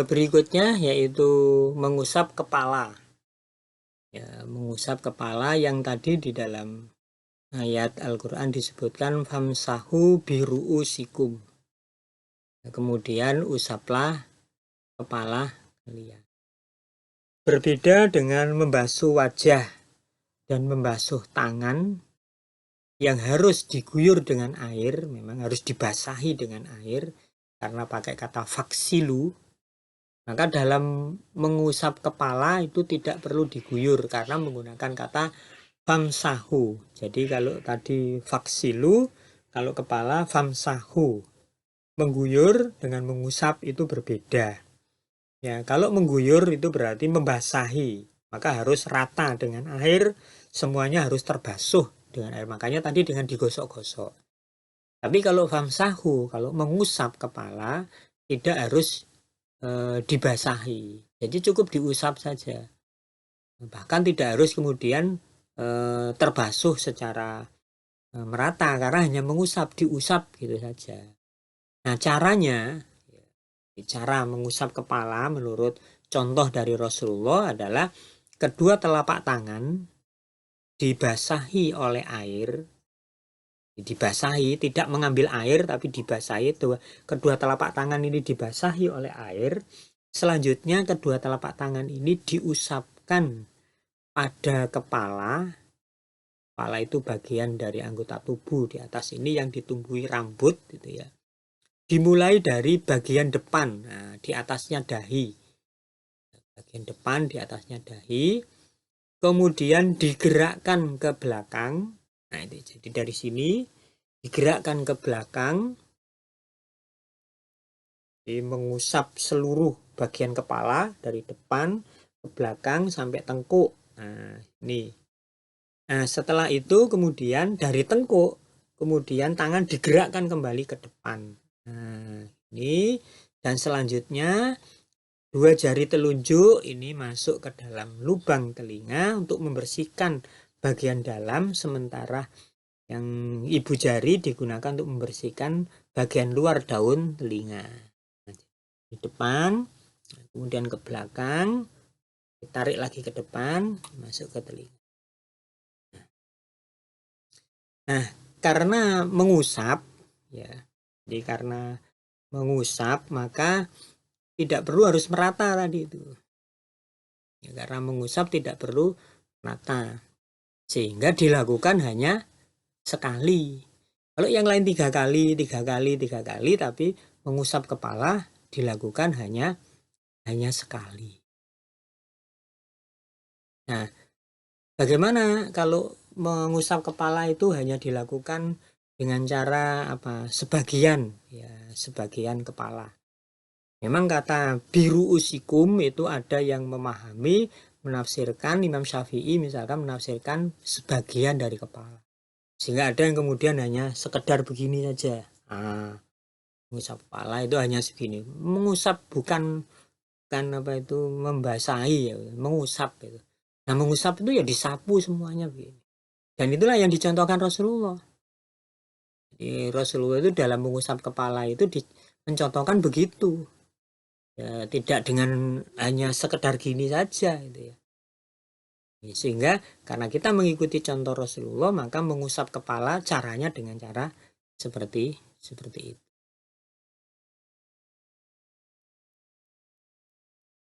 Berikutnya yaitu mengusap kepala. Ya, mengusap kepala yang tadi di dalam ayat Al-Quran disebutkan famsahu biru'usikum. Kemudian usaplah kepala kalian. Berbeda dengan membasuh wajah dan membasuh tangan yang harus diguyur dengan air, memang harus dibasahi dengan air karena pakai kata faksilu. Maka dalam mengusap kepala itu tidak perlu diguyur karena menggunakan kata famsahu. Jadi kalau tadi faksilu, kalau kepala famsahu. Mengguyur dengan mengusap itu berbeda. Ya, kalau mengguyur itu berarti membasahi, maka harus rata dengan air, semuanya harus terbasuh dengan air. Makanya tadi dengan digosok-gosok. Tapi kalau famsahu, kalau mengusap kepala tidak harus dibasahi. Jadi cukup diusap saja. Bahkan tidak harus kemudian terbasuh secara merata karena hanya mengusap, diusap gitu saja. Nah, caranya, cara mengusap kepala menurut contoh dari Rasulullah adalah kedua telapak tangan dibasahi oleh air, dibasahi, tidak mengambil air tapi dibasahi, kedua telapak tangan ini dibasahi oleh air. Selanjutnya kedua telapak tangan ini diusapkan pada kepala. Kepala itu bagian dari anggota tubuh di atas ini yang ditumbuhi rambut gitu ya. Dimulai dari bagian depan, nah, di atasnya dahi. Bagian depan di atasnya dahi. Kemudian digerakkan ke belakang. Nah, itu jadi dari sini digerakkan ke belakang. Jadi mengusap seluruh bagian kepala dari depan ke belakang sampai tengkuk. Nah, ini. Nah, setelah itu kemudian dari tengkuk, kemudian tangan digerakkan kembali ke depan. Nah, ini. Dan selanjutnya dua jari telunjuk ini masuk ke dalam lubang telinga untuk membersihkan bagian dalam, sementara yang ibu jari digunakan untuk membersihkan bagian luar daun telinga. Nah, di depan, kemudian ke belakang, ditarik lagi ke depan, masuk ke telinga. Nah, karena mengusap, ya, jadi karena mengusap maka tidak perlu harus merata tadi itu. Ya, karena mengusap tidak perlu merata, sehingga dilakukan hanya sekali. Kalau yang lain 3 kali, 3 kali, 3 kali, tapi mengusap kepala dilakukan hanya sekali. Nah, bagaimana kalau mengusap kepala itu hanya dilakukan dengan cara apa? Sebagian, ya, sebagian kepala. Memang kata biru usikum itu ada yang memahami, menafsirkan, Imam Syafi'i misalkan menafsirkan sebagian dari kepala. Sehingga ada yang kemudian hanya sekedar begini saja. Nah, mengusap kepala itu hanya segini. Mengusap bukan apa itu membasahi, ya, mengusap itu. Nah, mengusap itu ya disapu semuanya begini. Dan itulah yang dicontohkan Rasulullah. Jadi Rasulullah itu dalam mengusap kepala itu mencontohkan begitu. Ya, tidak dengan hanya sekedar gini saja gitu ya. Sehingga karena kita mengikuti contoh Rasulullah, maka mengusap kepala caranya dengan cara seperti itu.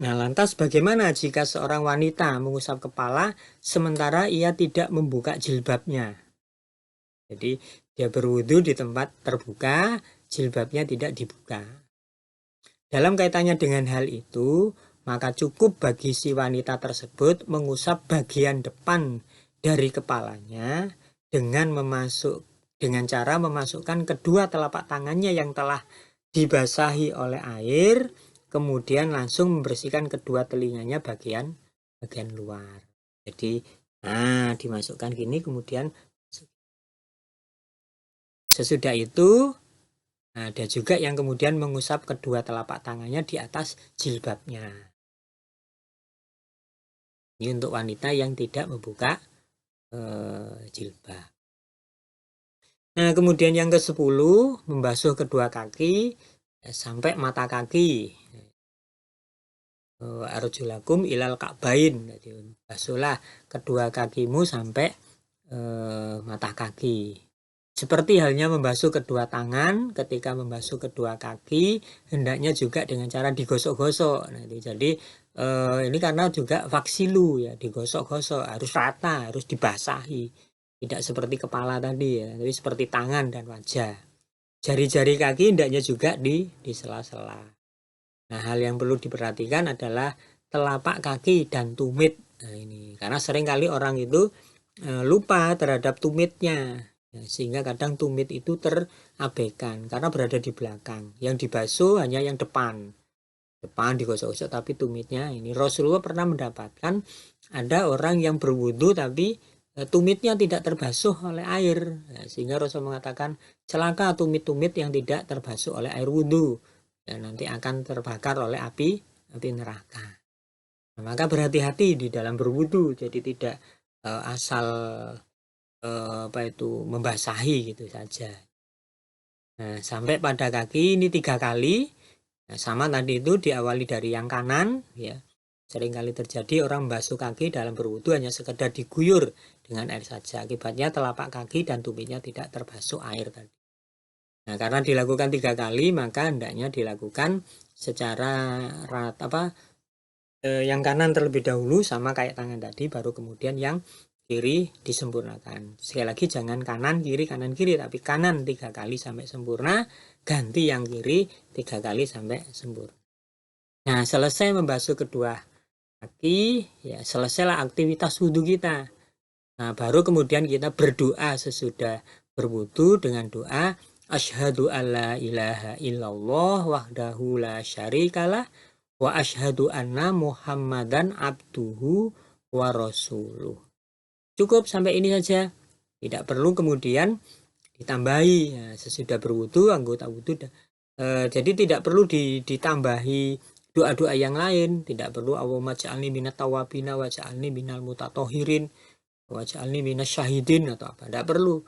Nah, lantas bagaimana jika seorang wanita mengusap kepala sementara ia tidak membuka jilbabnya? Jadi dia berwudu di tempat terbuka, jilbabnya tidak dibuka. Dalam kaitannya dengan hal itu, maka cukup bagi si wanita tersebut mengusap bagian depan dari kepalanya dengan cara memasukkan kedua telapak tangannya yang telah dibasahi oleh air, kemudian langsung membersihkan kedua telinganya bagian luar. Jadi, nah, dimasukkan gini, kemudian sesudah itu ada juga yang kemudian mengusap kedua telapak tangannya di atas jilbabnya. Ini untuk wanita yang tidak membuka jilbab. Nah, kemudian yang ke-10, membasuh kedua kaki sampai mata kaki. arjulakum ilal ka'bain. Jadi basuhlah kedua kakimu sampai mata kaki. Seperti halnya membasuh kedua tangan, ketika membasuh kedua kaki hendaknya juga dengan cara digosok-gosok. Nah, jadi ini karena juga faksilu ya, digosok-gosok, harus rata, harus dibasahi. Tidak seperti kepala tadi ya, tapi seperti tangan dan wajah. Jari-jari kaki hendaknya juga di sela-sela. Nah, hal yang perlu diperhatikan adalah telapak kaki dan tumit. Nah, ini karena seringkali orang itu lupa terhadap tumitnya. Ya, sehingga kadang tumit itu terabaikan karena berada di belakang. Yang dibasuh hanya yang depan digosok-gosok, tapi tumitnya ini. Rasulullah pernah mendapatkan ada orang yang berwudu tapi tumitnya tidak terbasuh oleh air. Ya, sehingga Rasul mengatakan celaka tumit-tumit yang tidak terbasuh oleh air wudu. Ya, nanti akan terbakar oleh api neraka. Nah, maka berhati-hati di dalam berwudu, jadi tidak asal membasahi gitu saja. Nah, sampai pada kaki ini 3 kali. Nah, sama tadi itu diawali dari yang kanan ya. Seringkali terjadi orang membasuh kaki dalam berwudu hanya sekedar diguyur dengan air saja. Akibatnya telapak kaki dan tumitnya tidak terbasuh air tadi. Nah, karena dilakukan 3 kali, maka hendaknya dilakukan secara yang kanan terlebih dahulu sama kayak tangan tadi, baru kemudian yang kiri disempurnakan. Sekali lagi jangan kanan kiri, tapi kanan 3 kali sampai sempurna, ganti yang kiri 3 kali sampai sempurna. Nah, selesai membasuh kedua kaki, ya selesailah aktivitas wudhu kita. Nah, baru kemudian kita berdoa sesudah berwudhu dengan doa asyhadu alla ilaha illallah wahdahu la syarikalah wa asyhadu anna muhammadan abduhu wa rasuluh. Cukup sampai ini saja, tidak perlu kemudian ditambahi ya, sesudah berwudu anggota wudu jadi tidak perlu ditambahi doa-doa yang lain, tidak perlu Allahumma ja'alni minat tawabina wa ja'alni minal mutatahhirin wa ja'alni minas syahidin atau apa, tidak perlu,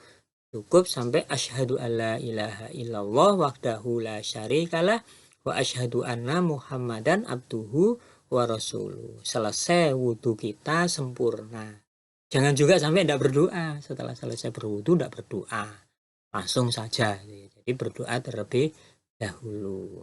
cukup sampai asyhadu alla ilaha illallah wahdahu la syarikalah wa asyhadu anna muhammadan abduhu wa rasuluh. Selesai wudu kita sempurna. Jangan juga sampai tidak berdoa. Setelah selesai berwudu tidak berdoa, langsung saja. Jadi berdoa terlebih dahulu.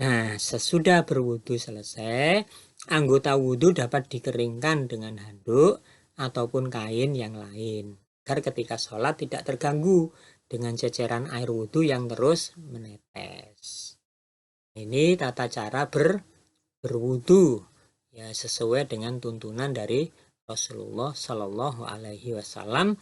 Nah, sesudah berwudu selesai, anggota wudu dapat dikeringkan dengan handuk ataupun kain yang lain, agar ketika sholat tidak terganggu dengan ceceran air wudu yang terus menetes. Ini tata cara berwudu ya, sesuai dengan tuntunan dari Rasulullah Shallallahu Alaihi Wasallam.